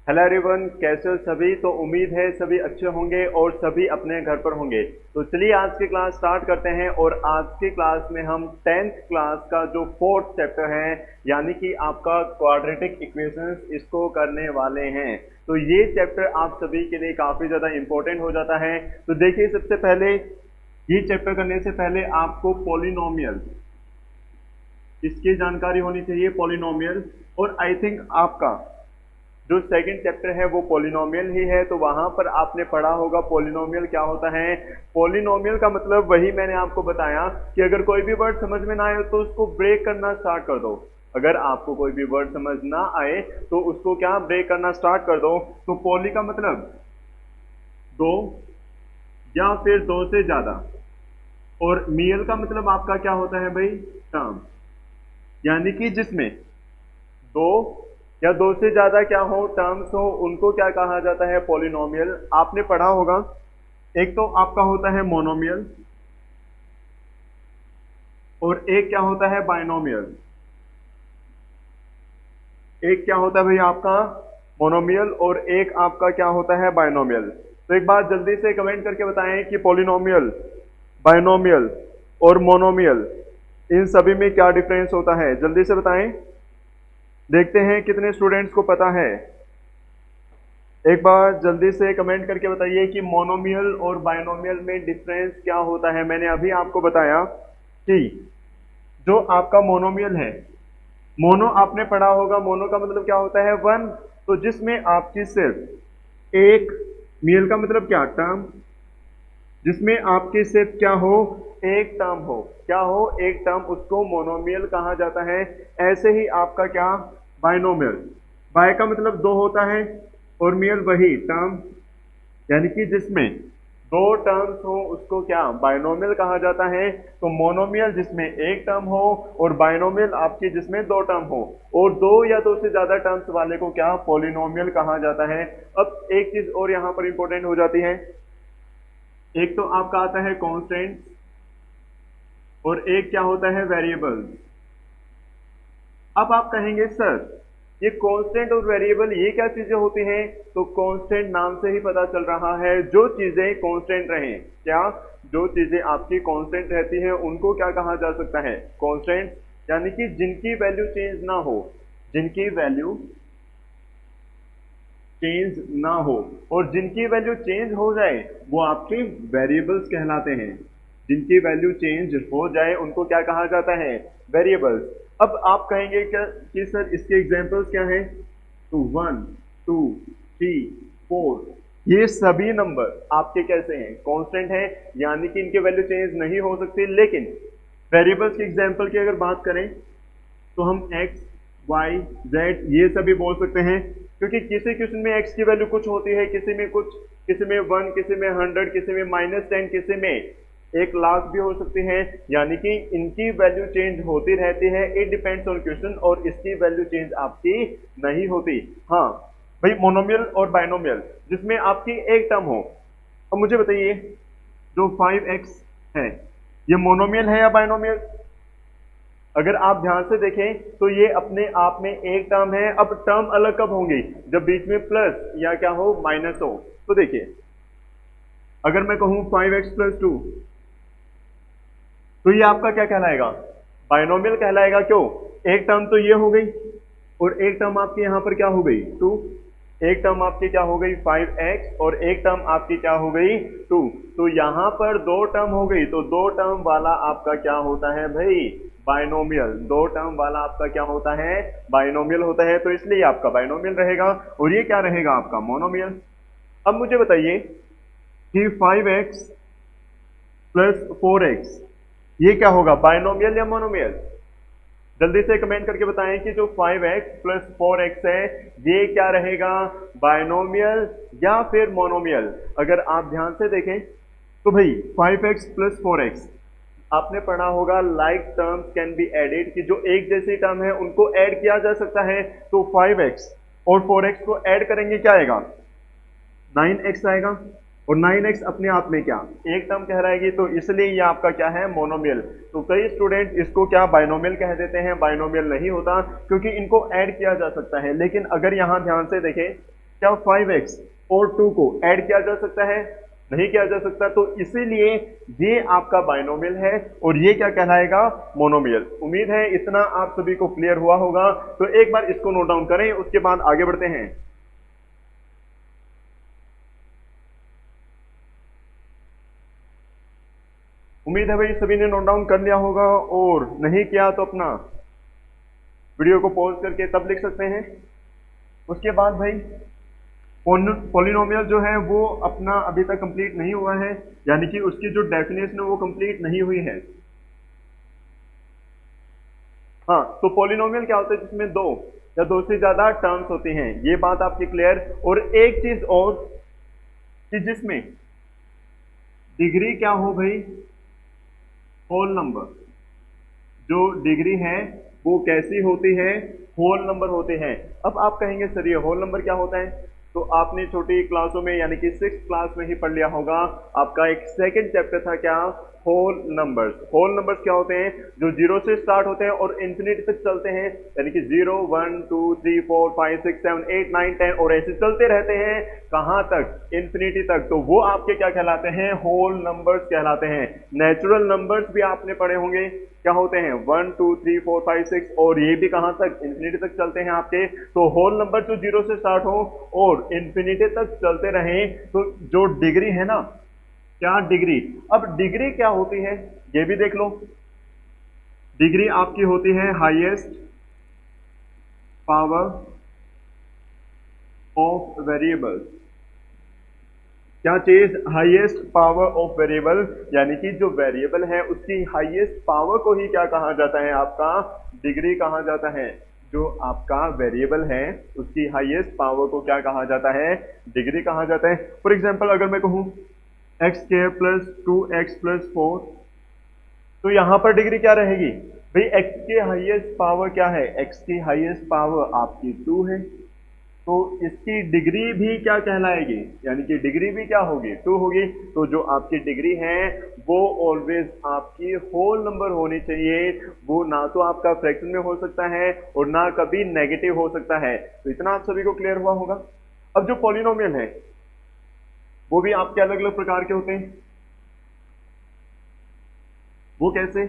Hello everyone, कैसे हो सभी। तो उम्मीद है सभी अच्छे होंगे और सभी अपने घर पर होंगे। तो चलिए आज की क्लास स्टार्ट करते हैं। और आज की क्लास में हम 10th क्लास का जो 4th चैप्टर है यानी कि आपका क्वाड्रेटिक इक्वेशंस, इसको करने वाले हैं। तो ये चैप्टर आप सभी के लिए काफी ज्यादा इंपॉर्टेंट हो जाता है। तो देखिए, सबसे पहले ये चैप्टर करने से पहले आपको पॉलिनोमियल, इसकी जानकारी होनी चाहिए, पॉलिनोमियल। और आई थिंक आपका जो सेकंड चैप्टर है वो पॉलिनोमियल ही है, तो वहां पर आपने पढ़ा होगा पॉलिनोमियल क्या होता है। पॉलिनोमियल का मतलब वही मैंने आपको बताया कि अगर कोई भी वर्ड समझ में ना आए तो उसको ब्रेक करना स्टार्ट कर दो। अगर आपको कोई भी वर्ड समझ ना आए तो उसको क्या ब्रेक करना स्टार्ट कर दो। तो पॉली का मतलब दो या फिर दो से ज्यादा, और मियल का मतलब आपका क्या होता है भाई, टर्म, यानी कि जिसमें दो या दो से ज्यादा क्या हो, टर्म्स हो, उनको क्या कहा जाता है, पॉलिनोमियल। आपने पढ़ा होगा एक तो आपका होता है मोनोमियल और एक क्या होता है बाइनोमियल। एक क्या होता है भाई आपका मोनोमियल और एक आपका क्या होता है बाइनोमियल। तो एक बार जल्दी से कमेंट करके बताएं कि पॉलिनोमियल, बाइनोमियल और मोनोमियल, इन सभी में क्या डिफरेंस होता है। जल्दी से बताएं, देखते हैं कितने स्टूडेंट्स को पता है। एक बार जल्दी से कमेंट करके बताइए कि मोनोमियल और बाइनोमियल में डिफरेंस क्या होता है। मैंने अभी आपको बताया कि जो आपका मोनोमियल है, मोनो आपने पढ़ा होगा, मोनो का मतलब क्या होता है, वन। तो जिसमें आपकी सिर्फ एक, मियल का मतलब क्या, टर्म, जिसमें आपके सिर्फ क्या हो, एक टर्म हो, क्या हो, एक टर्म, उसको मोनोमियल कहा जाता है। ऐसे ही आपका क्या, बाइनोमियल, बाय का मतलब दो होता है और मियल वही टर्म, यानी कि जिसमें दो टर्म्स हो उसको क्या, बाइनोमियल कहा जाता है। तो मोनोमियल जिसमें एक टर्म हो और बाइनोमियल आपकी जिसमें दो टर्म हो, और दो या दो से ज्यादा टर्म्स वाले को क्या, पॉलिनोमियल कहा जाता है। अब एक चीज और यहां पर इंपॉर्टेंट हो जाती है, एक तो आपका आता है कांस्टेंट और एक क्या होता है, वेरिएबल। अब आप कहेंगे सर ये कांस्टेंट और वेरिएबल ये क्या चीजें होती हैं। तो कांस्टेंट नाम से ही पता चल रहा है, जो चीजें कांस्टेंट रहें, क्या, जो चीजें आपकी कांस्टेंट रहती हैं उनको क्या कहा जा सकता है, कांस्टेंट। यानी कि जिनकी वैल्यू चेंज ना हो, जिनकी वैल्यू चेंज ना हो, और जिनकी वैल्यू चेंज हो जाए वो आपके वेरिएबल्स कहलाते हैं। जिनकी वैल्यू चेंज हो जाए उनको क्या कहा जाता है, वेरिएबल्स। अब आप कहेंगे क्या कि सर इसके एग्जांपल्स क्या हैं। तो 1, 2, 3, 4, ये सभी नंबर आपके कैसे हैं, कांस्टेंट हैं, यानी कि इनकी वैल्यू चेंज नहीं हो सकती। लेकिन वेरिएबल्स के एग्जांपल की अगर बात करें तो हम x, y, z ये सभी बोल सकते हैं, क्योंकि किसी क्वेश्चन में x की वैल्यू कुछ होती है, किसी में कुछ, किसी में 1, किसी में 100, किसी में -10, किसी में 1,00,000 भी हो सकती है। यानी कि इनकी वैल्यू चेंज होती रहती है, इट डिपेंड्स ऑन क्वेश्चन, और इसकी वैल्यू चेंज आपकी नहीं होती। हाँ भाई, मोनोमियल और बाइनोमियल जिसमें आपकी एक टर्म हो। अब मुझे बताइए जो 5x है ये मोनोमियल है या बाइनोमियल। अगर आप ध्यान से देखें तो ये अपने आप में एक टर्म है। अब टर्म अलग कब होंगी, जब बीच में प्लस या क्या हो, माइनस हो। तो देखिए, अगर मैं कहूं 5x + 2, तो ये आपका क्या कहलाएगा, बाइनोमियल कहलाएगा। क्यों, एक टर्म तो ये हो गई और एक टर्म आपकी यहां पर क्या हो गई, 2। एक टर्म आपकी क्या हो गई, 5x, और एक टर्म आपकी क्या हो गई, 2। तो यहां पर दो टर्म हो गई, तो दो टर्म वाला आपका क्या होता है भाई, बाइनोमियल। दो टर्म वाला आपका क्या होता है, बाइनोमियल होता है। तो इसलिए आपका बाइनोमियल रहेगा और ये क्या रहेगा, आपका मोनोमियल। अब मुझे बताइए कि 5x + 4x ये क्या होगा, बाइनोमियल या मोनोमियल। जल्दी से कमेंट करके बताएं कि जो 5x + 4x है ये क्या रहेगा, बाइनोमियल या फिर मोनोमियल। अगर आप ध्यान से देखें तो भाई 5x + 4x आपने पढ़ा होगा, like terms can be added, कि जो एक जैसी टर्म है उनको ऐड किया जा सकता है। तो 5x और 4x को ऐड करेंगे, क्या आएगा, 9x आएगा, और 9x अपने आप में क्या, एक टर्म कहलाएगी। तो इसलिए ये आपका क्या है, मोनोमियल। तो कई स्टूडेंट इसको क्या, बाइनोमियल कह देते हैं, बाइनोमियल नहीं होता, क्योंकि इनको ऐड किया जा सकता है। लेकिन अगर यहां ध्यान से देखें क्या 5x और 2 को ऐड किया जा सकता है? नहीं किया जा सकता। तो इसीलिए ये आपका बाइनोमियल है और ये क्या कहलाएगा? मोनोमियल। उम्मीद है इतना आप सभी को क्लियर हुआ होगा। तो एक बार इसको नोट डाउन करें, उसके बाद आगे बढ़ते हैं। उम्मीद है भाई सभी ने नोट डाउन कर लिया होगा, और नहीं किया तो अपना वीडियो को पॉज करके तब लिख सकते हैं। उसके बाद भाई पॉलिनोमियल जो है वो अपना अभी तक कंप्लीट नहीं हुआ है, यानी कि उसकी जो डेफिनेशन है वो कंप्लीट नहीं हुई है। हाँ, तो पॉलिनोमियल क्या होता है? जिसमें दो या दो से ज्यादा टर्म्स होती हैं, ये बात आपकी क्लियर। और एक चीज और कि जिसमें डिग्री क्या हो भाई? Whole number. जो डिग्री है वो कैसी होती है? होल नंबर होते हैं। अब आप कहेंगे सर ये होल नंबर क्या होता है? तो आपने छोटी क्लासों में यानी कि 6th क्लास में ही पढ़ लिया होगा। आपका एक सेकंड चैप्टर था क्या? Whole numbers. होल नंबर्स क्या होते हैं? जो 0 से स्टार्ट होते हैं और इंफिनिटी तक चलते हैं, यानी कि 0 1 2 3 4 5 6 7 8 9 10 और ऐसे चलते रहते हैं। कहां तक? इंफिनिटी तक। तो वो आपके क्या कहलाते हैं? होल नंबर्स कहलाते हैं। नेचुरल नंबर्स भी आपने पढ़े होंगे, क्या होते हैं? 1 2 3 4 5 6, और ये भी कहां तक? इंफिनिटी तक चलते हैं आपके। तो होल नंबर जो 0 से स्टार्ट हो और इंफिनिटी तक चलते रहें, तो जो डिग्री है ना, क्या डिग्री? अब डिग्री क्या होती है ये भी देख लो। डिग्री आपकी होती है हाईएस्ट पावर ऑफ वेरिएबल। क्या चीज? हाईएस्ट पावर ऑफ वेरिएबल, यानी कि जो वेरिएबल है उसकी हाईएस्ट पावर को ही क्या कहा जाता है? आपका डिग्री कहा जाता है। जो आपका वेरिएबल है उसकी हाईएस्ट पावर को क्या कहा जाता है? डिग्री कहा जाता है। फॉर एग्जाम्पल अगर मैं कहूं x² प्लस 2x प्लस 4, तो यहां पर डिग्री क्या रहेगी भाई? x की हाईएस्ट पावर क्या है? x की हाईएस्ट पावर आपकी 2 है, तो इसकी डिग्री भी क्या कहलाएगी? यानी कि डिग्री भी क्या होगी? 2 होगी। तो जो आपकी डिग्री है वो ऑलवेज आपकी होल नंबर होनी चाहिए। वो ना तो आपका फ्रैक्शन में हो सकता है और ना कभी नेगेटिव हो सकता है। तो इतना आप सभी को क्लियर हुआ होगा। अब जो पॉलिनोमियल है वो भी आपके अलग अलग प्रकार के होते हैं। वो कैसे?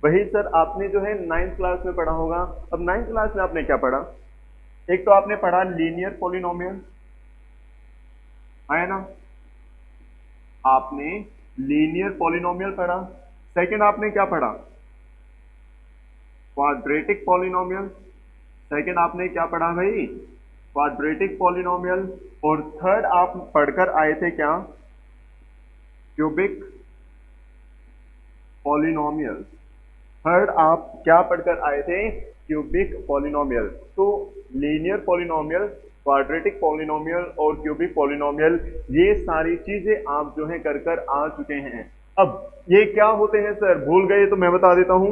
वही सर आपने जो है 9th क्लास में पढ़ा होगा। अब 9th क्लास में आपने क्या पढ़ा? एक तो आपने पढ़ा लीनियर पॉलिनोमियल, है ना? आपने लीनियर पॉलिनोमियल पढ़ा। सेकंड आपने क्या पढ़ा? Quadratic polynomial. सेकंड आपने क्या पढ़ा भाई? Quadratic polynomial. और थर्ड आप पढ़कर आए थे क्या? Cubic polynomial. थर्ड आप क्या पढ़कर आए थे? Cubic polynomial. तो लीनियर पॉलिनोमियल, क्वाड्रेटिक पॉलिनोमियल और क्यूबिक पॉलिनोमियल, ये सारी चीजें आप जो है कर आ चुके हैं। अब ये क्या होते हैं सर? भूल गए तो मैं बता देता हूं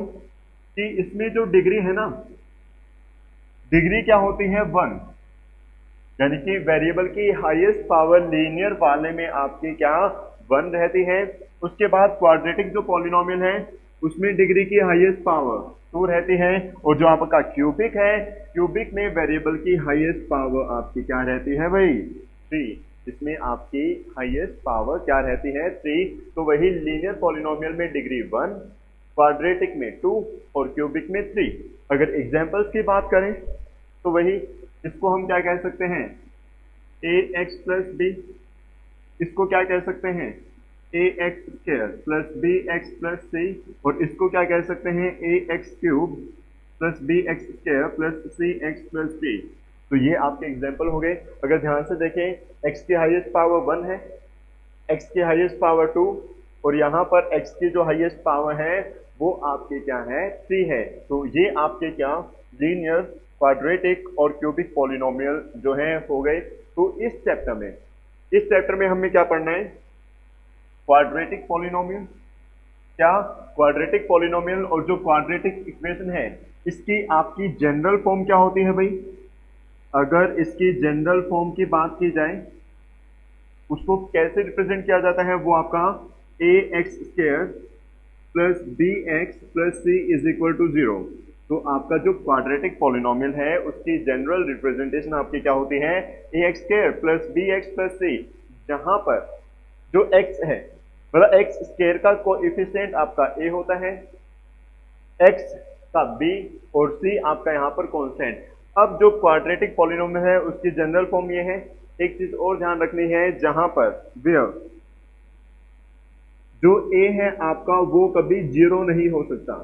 कि इसमें जो डिग्री है ना, डिग्री क्या होती है? 1, यानी कि वेरिएबल की हाईएस्ट पावर लीनियर वाले में आपकी क्या 1 रहती है। उसके बाद क्वाड्रेटिक जो पॉलिनोमियल है उसमें डिग्री की हाईएस्ट पावर 2 रहती है। और जो आपका क्यूबिक है, क्यूबिक में वेरिएबल की हाईएस्ट पावर आपकी क्या रहती है भाई? 3। इसमें आपकी हाईएस्ट पावर क्या रहती है? 3। तो वही लीनियर पॉलिनोमियल में डिग्री 1, क्वाड्रेटिक में 2 और क्यूबिक में 3। अगर एग्जांपल्स की बात करें तो वही इसको हम क्या कह सकते हैं? ax plus b. इसको क्या कह सकते हैं? ax² plus bx plus c। और इसको क्या कह सकते हैं? ax³ plus bx² plus cx plus d। तो ये आपके एग्जाम्पल हो गए। अगर ध्यान से देखें, x की हाईएस्ट पावर 1 है, x की हाईएस्ट पावर 2, और यहाँ पर x की जो हाईएस्ट पावर है वो आपके क्या है? 3 है। तो ये आपके क्या लीनियर, क्वाड्रेटिक और क्यूबिक पॉलिनोमियल जो है हो गए। तो इस चैप्टर में हमें क्या पढ़ना है? Quadratic polynomial. क्या? Quadratic polynomial. और जो क्वाड्रेटिक इक्वेशन है इसकी आपकी जनरल फॉर्म क्या होती है भाई? अगर इसकी जनरल फॉर्म की बात की जाए, उसको कैसे रिप्रेजेंट किया जाता है? वो आपका ax² plus bx plus c is equal to 0। तो आपका जो क्वाड्रेटिक पॉलिनोमियल है उसकी जनरल रिप्रेजेंटेशन आपकी क्या होती है, a x square plus b x plus c, जहां पर जो एक्स है मतलब एक्स स्क्वायर का कोएफिशिएंट आपका ए होता है, एक्स का बी और सी आपका यहाँ पर कांस्टेंट। अब जो क्वाड्रेटिक पॉलिनोमियल है उसकी जनरल फॉर्म ये है। एक चीज और ध्यान रखनी है, जहां पर जो ए है आपका वो कभी जीरो नहीं हो सकता,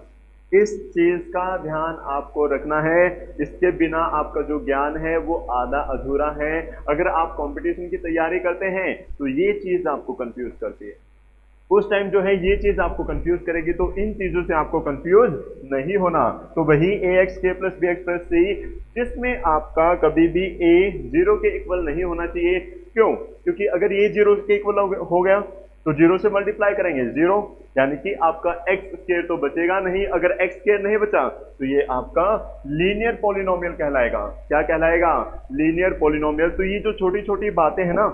इस चीज का ध्यान आपको रखना है। इसके बिना आपका जो ज्ञान है वो आधा अधूरा है। अगर आप कंपटीशन की तैयारी करते हैं तो ये चीज आपको कंफ्यूज करती है, उस टाइम जो है ये चीज आपको कंफ्यूज करेगी, तो इन चीजों से आपको कंफ्यूज नहीं होना। तो वही ए एक्स के प्लस बी एक्स प्लस सी, जिसमें आपका कभी भी ए जीरो के इक्वल नहीं होना चाहिए। क्यों? क्योंकि अगर ये जीरो के इक्वल हो गया तो जीरो से मल्टीप्लाई करेंगे जीरो, यानी कि आपका एक्स स्क्वायर तो बचेगा नहीं। अगर एक्स स्क्वायर नहीं बचा तो ये आपका लीनियर पॉलिनोमियल कहलाएगा। क्या कहलाएगा? Linear polynomial. तो ये जो छोटी छोटी बातें हैं ना,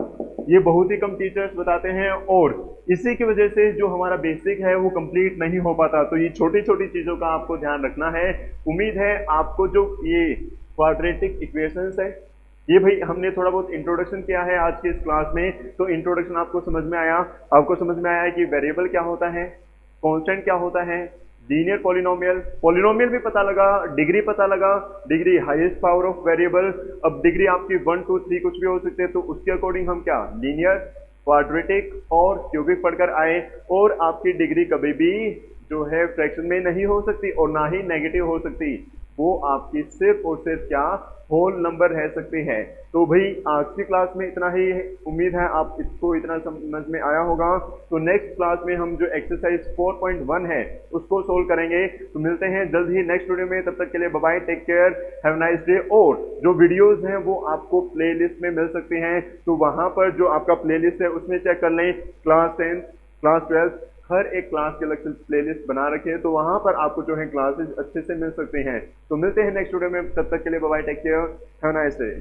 ये बहुत ही कम टीचर्स बताते हैं और इसी की वजह से जो हमारा बेसिक है वो कंप्लीट नहीं हो पाता। तो ये छोटी छोटी चीजों का आपको ध्यान रखना है। उम्मीद है आपको जो ये क्वाड्रेटिक इक्वेशंस है, ये भाई हमने थोड़ा बहुत इंट्रोडक्शन किया है आज की इस क्लास में, तो इंट्रोडक्शन आपको समझ में आया। आपको समझ में आया कि वेरिएबल क्या होता है, कांस्टेंट क्या होता है, लीनियर पॉलिनोमियल, पॉलिनोमियल भी पता लगा, डिग्री पता लगा, degree highest power of variable. अब डिग्री आपकी 1 2 3 कुछ भी हो सकते हैं, तो उसके अकॉर्डिंग हम क्या लीनियर, क्वाड्रेटिक और क्यूबिक पढ़कर आए। और आपकी डिग्री कभी भी जो है फ्रैक्शन में नहीं हो सकती और ना ही नेगेटिव हो सकती, वो आपकी सिर्फ और सिर्फ क्या होल नंबर रह सकती है। तो भाई आज की क्लास में इतना ही, उम्मीद है आप इसको इतना समझ में आया होगा। तो नेक्स्ट क्लास में हम जो एक्सरसाइज 4.1 है उसको सोल्व करेंगे। तो मिलते हैं जल्द ही नेक्स्ट वीडियो में, तब तक के लिए bye bye, take care, have nice day. और जो वीडियोस हैं वो आपको प्लेलिस्ट में मिल सकती हैं, तो वहां पर जो आपका प्लेलिस्ट है उसमें चेक कर लें। क्लास 10 क्लास 12 हर एक क्लास के अलग से प्लेलिस्ट बना रखे हैं, तो वहां पर आपको जो है क्लासेस अच्छे से मिल सकते हैं। तो मिलते हैं नेक्स्ट वीडियो में, तब तक के लिए bye bye, take care, have a nice day.